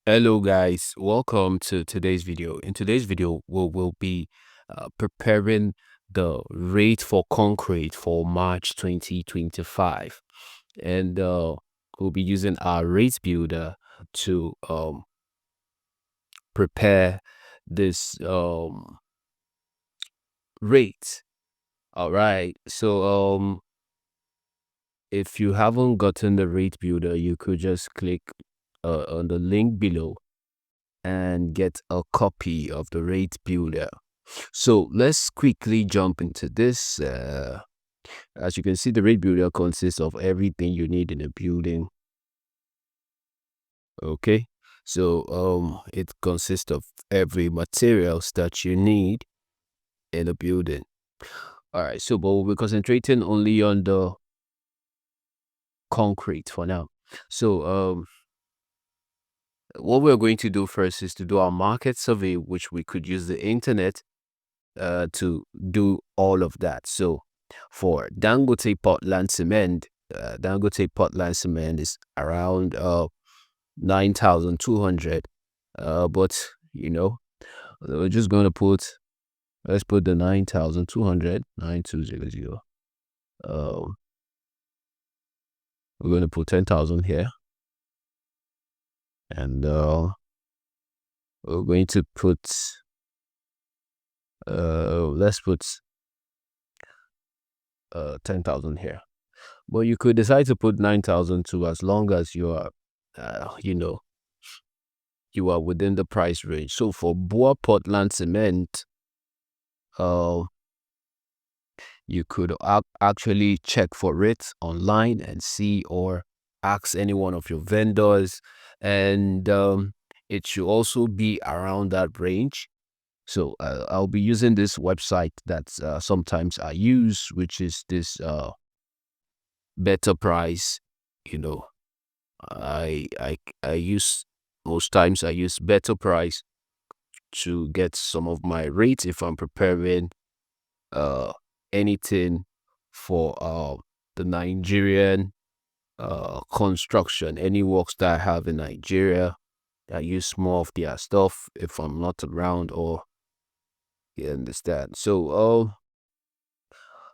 Hello guys, welcome to today's video. In today's video, we'll be preparing the rate for concrete for March 2025. And we'll be using our rate builder to prepare this rate. All right. So if you haven't gotten the rate builder, you could just click on the link below and get a copy of the rate builder. So let's quickly jump into this. As you can see, the rate builder consists of everything you need in a building. Okay, so it consists of every materials that you need in a building. All right, so but we'll be concentrating only on the concrete for now. So what we're going to do first is to do our market survey, which we could use the internet to do all of that. So for Dangote Portland cement is around 9,200. But we're just going to let's put the 9,200, 9,200. We're going to put 10,000 here, and we're going to put let's put 10,000 here. But you could decide to put 9,000 too, as long as you are, you are within the price range. So for Boa Portland cement, uh, you could actually check for it online and see, or ask any one of your vendors, and it should also be around that range. So I'll be using this website that sometimes I use, which is this Better Price. You know, I use most times I use Better Price to get some of my rates if I'm preparing uh anything for the Nigerian construction, any works that I have in Nigeria. I use more of their stuff if I'm not around, or you understand. So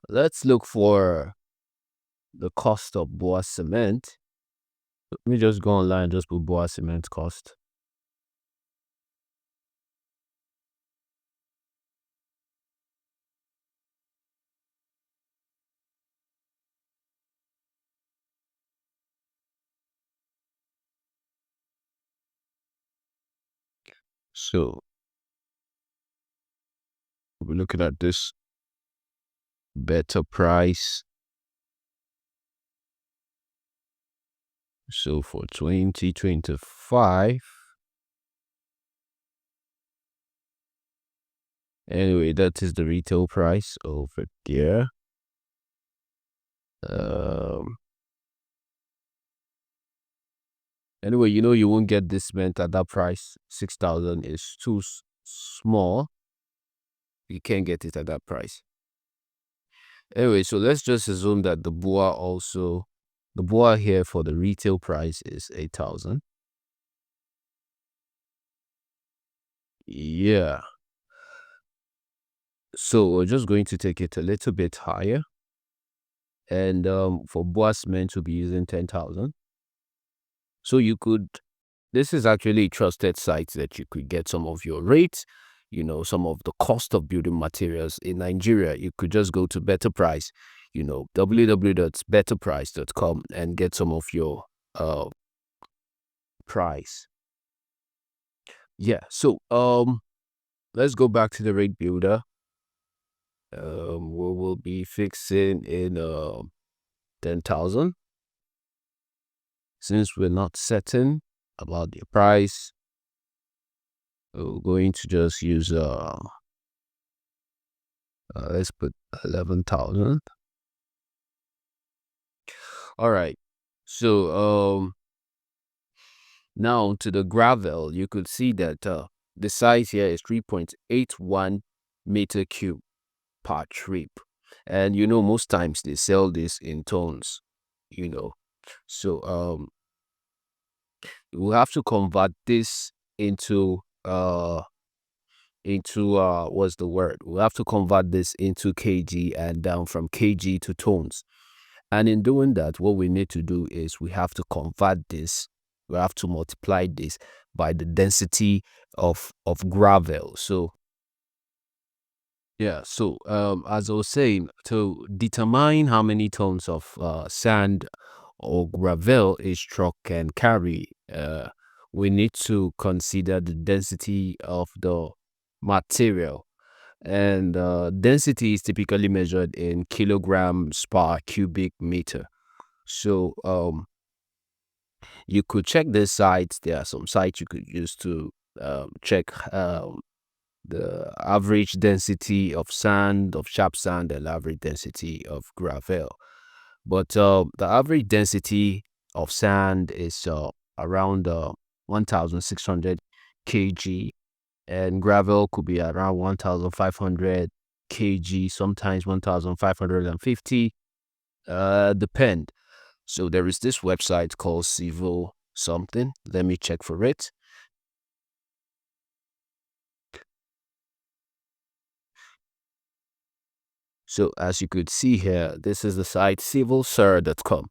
let's look for the cost of Boa cement. Let me just go online and just put Boa cement cost. So we're looking at this Better Price. So for 2025, anyway, that is the retail price over there. Um, anyway, you won't get this cement at that price. 6,000 is too small. You can't get it at that price. Anyway, so let's just assume that the boa here for the retail price is 8,000. Yeah. So we're just going to take it a little bit higher. And for boa cement, we'll be using 10,000. So this is actually a trusted site that you could get some of your rates, some of the cost of building materials in Nigeria. You could just go to Better Price, www.betterprice.com, and get some of your price. Yeah. So let's go back to the rate builder. We will be fixing in 10,000. Since we're not certain about the price, we're going to just use let's put 11,000. All right. So now to the gravel, you could see that the size here is 3.81 meter cube per trip. And most times they sell this in tons, so we have to convert this into what's the word? We have to convert this into kg and down from kg to tones. And in doing that, what we need to do is we have to convert this. We have to multiply this by the density of gravel. So yeah, so as I was saying, to determine how many tons of sand or gravel each truck can carry, we need to consider the density of the material. And density is typically measured in kilograms per cubic meter. So you could check these sites. There are some sites you could use to check the average density of sand, of sharp sand, and average density of gravel. But the average density of sand is around 1,600 kg, and gravel could be around 1,500 kg, sometimes 1,550. Depend. So there is this website called Civil something. Let me check for it. So as you could see here, this is the site civilsir.com.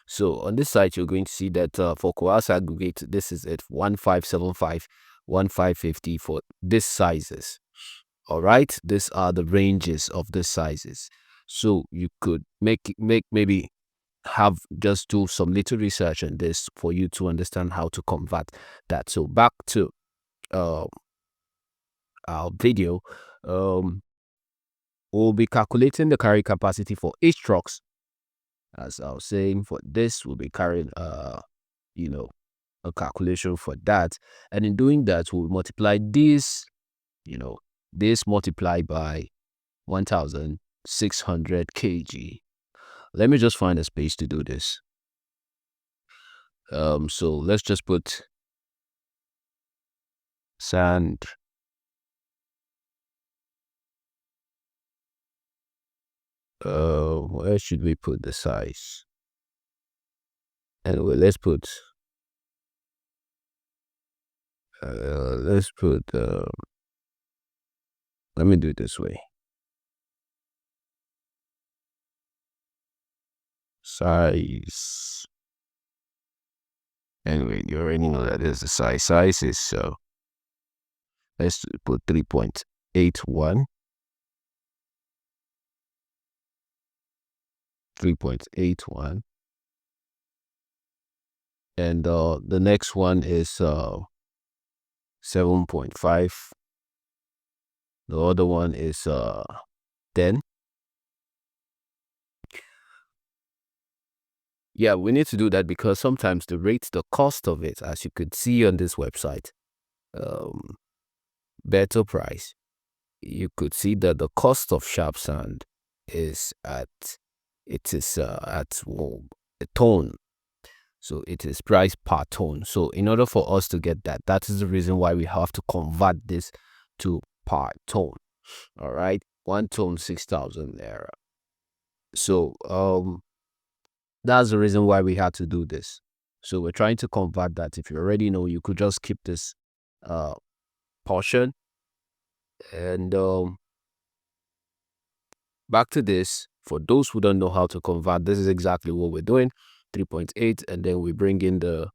So on this site, you're going to see that for Coas Aggregate, this is at 1575, 1550 for these sizes. All right, these are the ranges of the sizes. So you could make maybe have just do some little research on this for you to understand how to convert that. So back to uh, our video, um, we'll be calculating the carry capacity for each trucks. As I was saying, for this, we'll be carrying you know, a calculation for that. And in doing that, we'll multiply this, you know, this multiplied by 1,600 kg. Let me just find a space to do this. So let's just put sand. Where should we put the size? Anyway, let's put, let me do it this way. Size. Anyway, you already know that is the size. Size is, let's put 3.81. 3.81. And the next one is 7.5. The other one is 10. Yeah, we need to do that because sometimes the cost of it, as you could see on this website, um, better price, you could see that the cost of sharp sand is at well, a ton. So it is price per ton. So in order for us to get that, that is the reason why we have to convert this to per ton. All right, 1 ton 6,000 naira. So that's the reason why we had to do this. So we're trying to convert that. If you already know, you could just keep this uh portion. And back to this. For those who don't know how to convert, this is exactly what we're doing. 3.8, and then we bring in the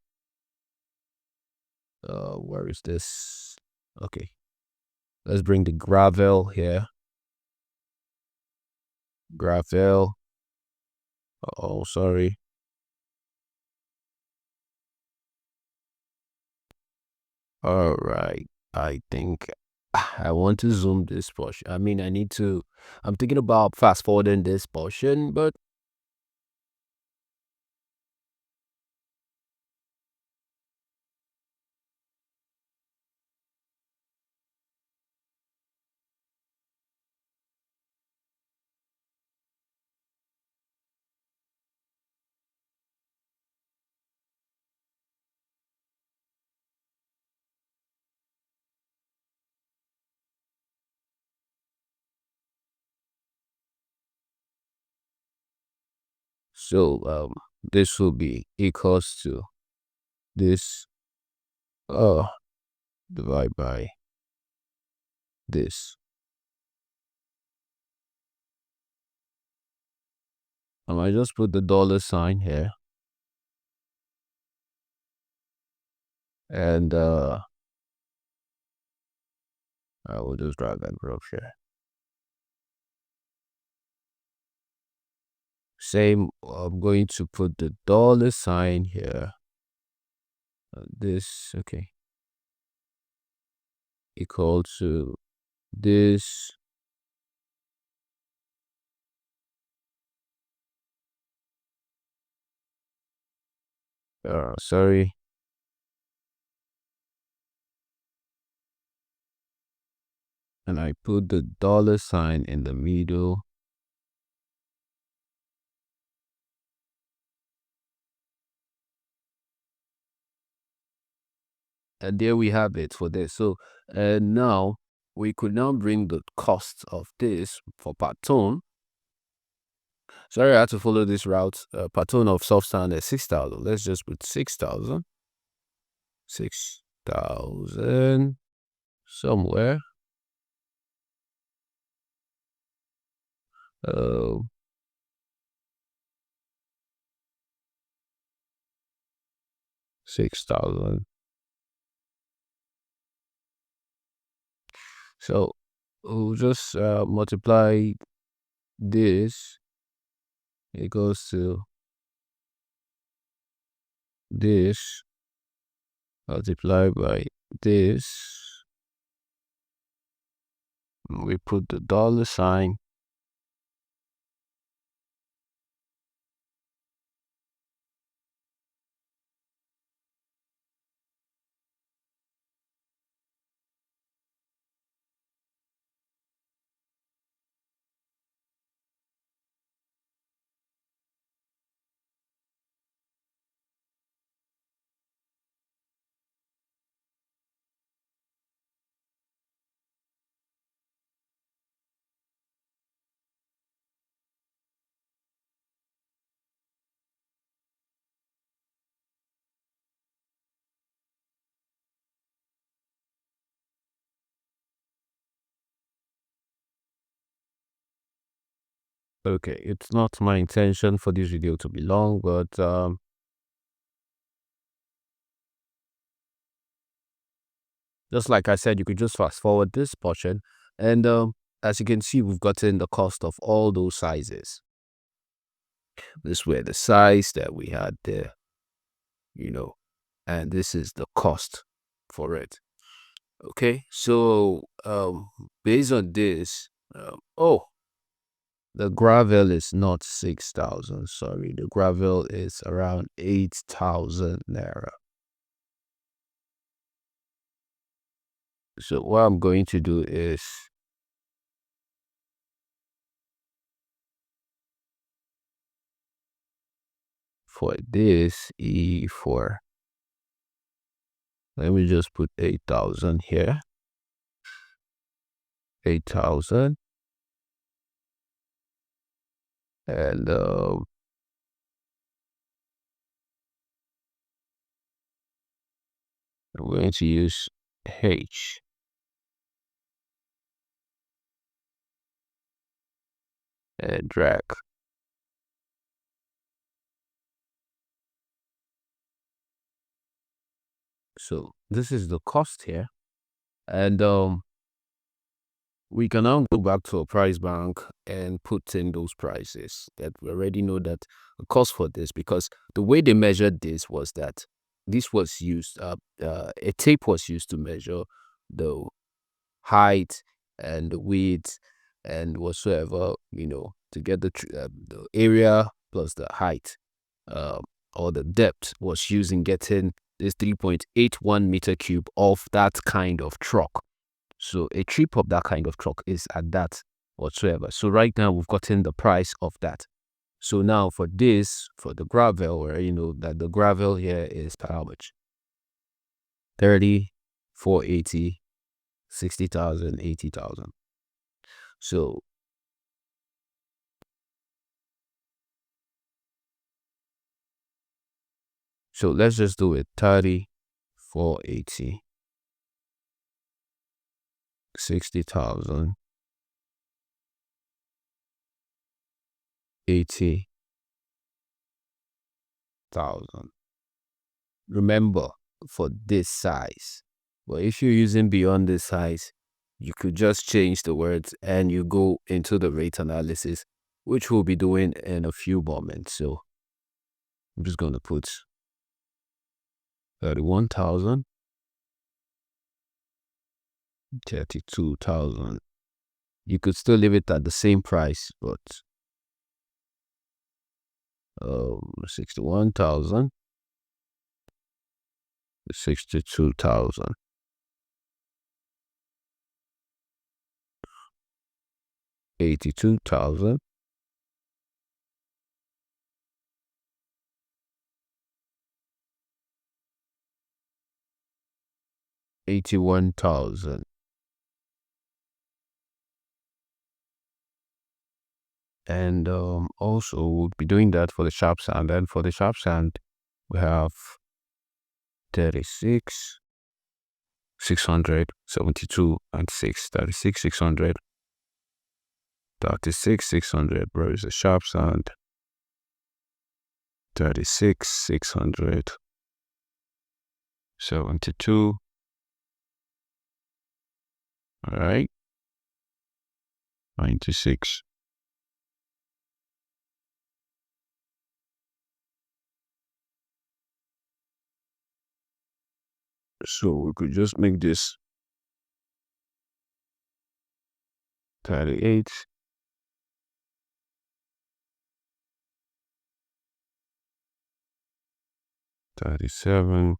where is this? Okay, let's bring the gravel here. Gravel. Oh, sorry. All right. I think I want to zoom this portion. I mean, I'm thinking about fast forwarding this portion, but so this will be equals to this. divide by this. I just put the dollar sign here. And I will just drag and drop here. Same, I'm going to put the dollar sign here. This, okay, equal to this. Sorry. And I put the dollar sign in the middle. And there we have it for this. So now we could now bring the cost of this for part tone. Sorry, I had to follow this route. Part tone of soft sound is 6,000. Let's just put 6,000. 6,000 somewhere. 6,000. So we'll just multiply this. It goes to this multiplied by this. We put the dollar sign. Okay, it's not my intention for this video to be long, but just like I said, you could just fast forward this portion. And as you can see, we've gotten the cost of all those sizes. This were the size that we had there, and this is the cost for it. Okay, so based on this, the gravel is not 6,000. Sorry, the gravel is around 8,000 naira. So what I'm going to do is for this E4, let me just put 8,000 here. 8,000. And I'm going to use H. And drag. So this is the cost here. And we can now go back to a price bank and put in those prices that we already know that the cost for this, because the way they measured this was that this was used, a tape was used to measure the height and the width and whatsoever, to get the area plus the height, or the depth was used in getting this 3.81 meter cube of that kind of truck. So a trip of that kind of truck is at that whatsoever. So right now we've gotten the price of that. So now for this, for the gravel, where that the gravel here is how much? 30, 480, 60,000, 80,000. So let's just do it 30, 480, 60,000, 80,000. Remember, for this size. But if you're using beyond this size, you could just change the words and you go into the rate analysis, which we'll be doing in a few moments. So I'm just going to put 31,000, 32,000. You could still leave it at the same price, but 61,000, 62,000, 82,000, 81,000. And also we'll be doing that for the sharp sand. And for the sharp sand, we have 36, 600, 72, and 6. 36, 600, 36, 600. Where is the sharp sand? 36, 600, 72. All right. 96. So we could just make this 38, 37,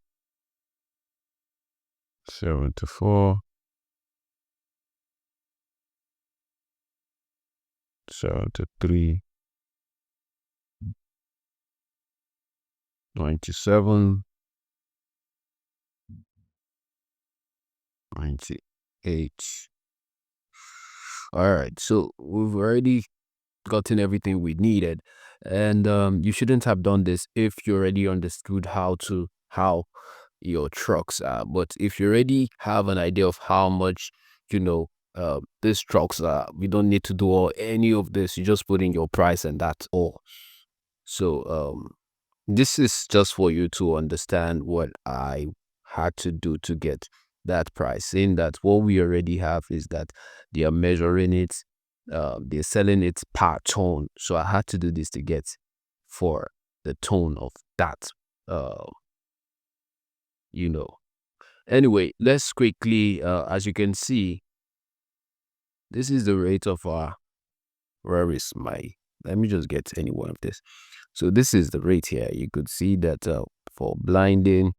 74, 73, 97, 98. All right, so we've already gotten everything we needed, and you shouldn't have done this if you already understood how your trucks are. But if you already have an idea of how much these trucks are, we don't need to do any of this. You just put in your price and that's all. So this is just for you to understand what I had to do to get that price. Saying that what we already have is that they are measuring it, they're selling it per tone. So I had to do this to get for the tone of that. Uh, you know. Anyway, let's quickly, as you can see, this is the rate of our. Where is my? Let me just get any one of this. So this is the rate here. You could see that for blinding.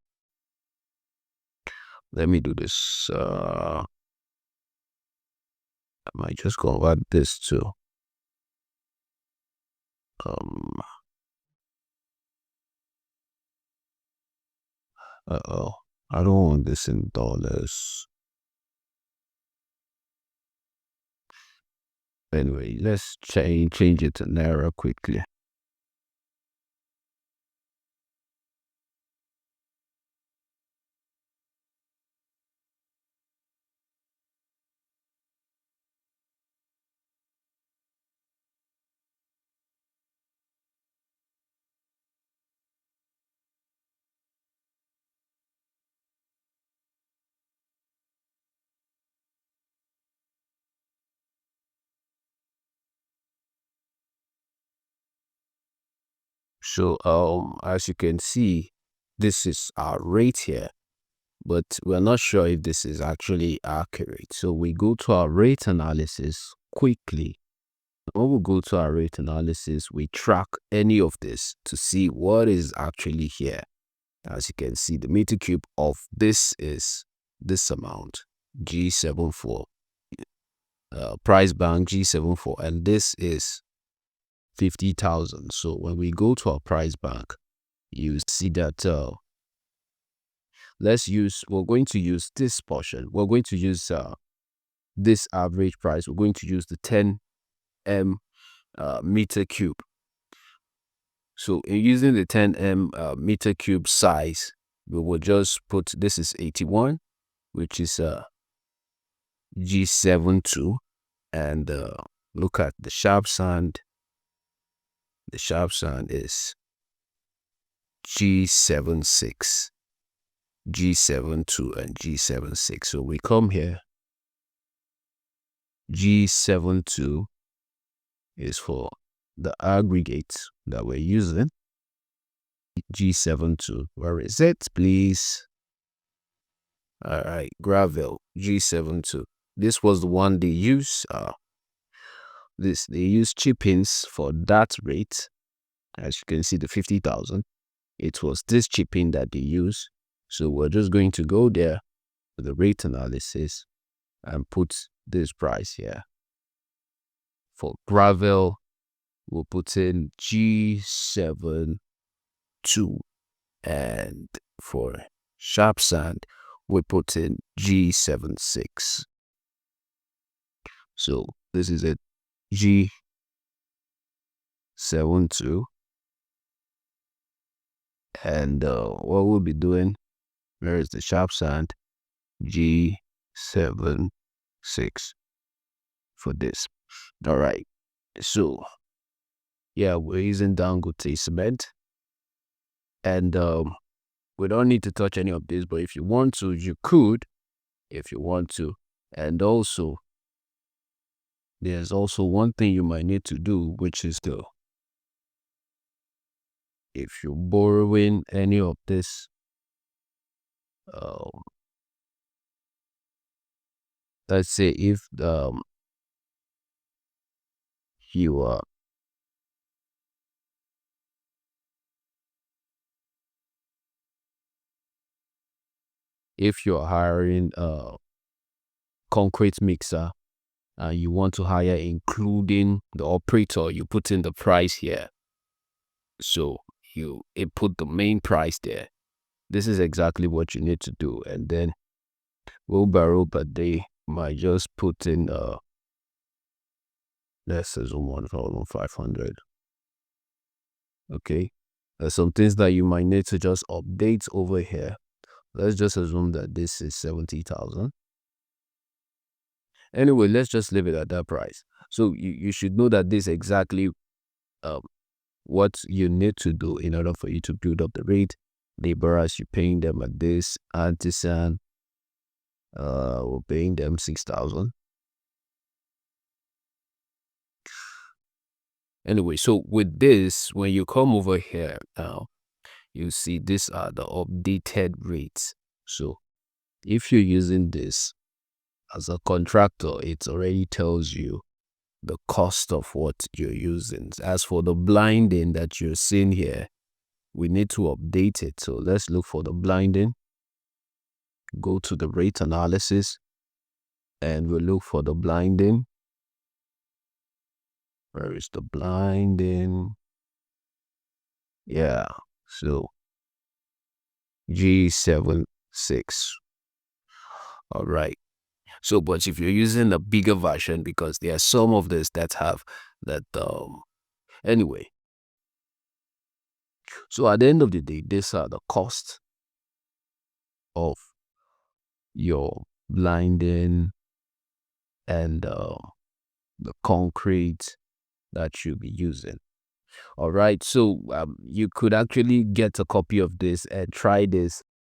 Let me do this. I might just convert this to um. I don't want this in dollars. Anyway, let's change it to naira quickly. So as you can see, this is our rate here, but we're not sure if this is actually accurate. So we go to our rate analysis quickly. When we go to our rate analysis, we track any of this to see what is actually here. As you can see, the meter cube of this is this amount, G74, price bank G74, and this is 50,000. So when we go to our price bank, you see that we're going to use this portion. We're going to use this average price. We're going to use the 10M meter cube. So in using the 10M meter cube size, we will just put, this is 81, which is G72, and look at the sharp sand. The sharp sand is G76, G72, and G76. So we come here. G72 is for the aggregate that we're using. G72, where is it, please? All right, gravel, G72. This was the one they use. They use chippings for that rate. As you can see, the 50,000. It was this chipping that they use. So we're just going to go there with the rate analysis and put this price here. For gravel, we'll put in G72, and for sharp sand, we put in G76. So this is it, G72, and what we'll be doing, where is the sharp sand? G76 for this. All right, so yeah, we're using Dangote cement, and we don't need to touch any of this, but if you want to, you could, if you want to. And also, there's also one thing you might need to do, which is if you're borrowing any of this, let's say if you are if you're hiring a concrete mixer and you want to hire including the operator, you put in the price here. So it put the main price there. This is exactly what you need to do. And then wheelbarrow per day might just put in let's say 1,500. Okay, there's some things that you might need to just update over here. Let's just assume that this is 70,000. Anyway, let's just leave it at that price. So you should know that this is exactly what you need to do in order for you to build up the rate. Laborers, you're paying them at this. Artisan, we're paying them 6,000. Anyway, so with this, when you come over here now, you see these are the updated rates. So if you're using this as a contractor, it already tells you the cost of what you're using. As for the blinding that you're seeing here, we need to update it. So let's look for the blinding. Go to the rate analysis and we'll look for the blinding. Where is the blinding? Yeah, so G76. All right. So, but if you're using a bigger version, because there are some of this that have that, anyway. So at the end of the day, these are the costs of your blinding and the concrete that you'll be using. All right, so you could actually get a copy of this and try this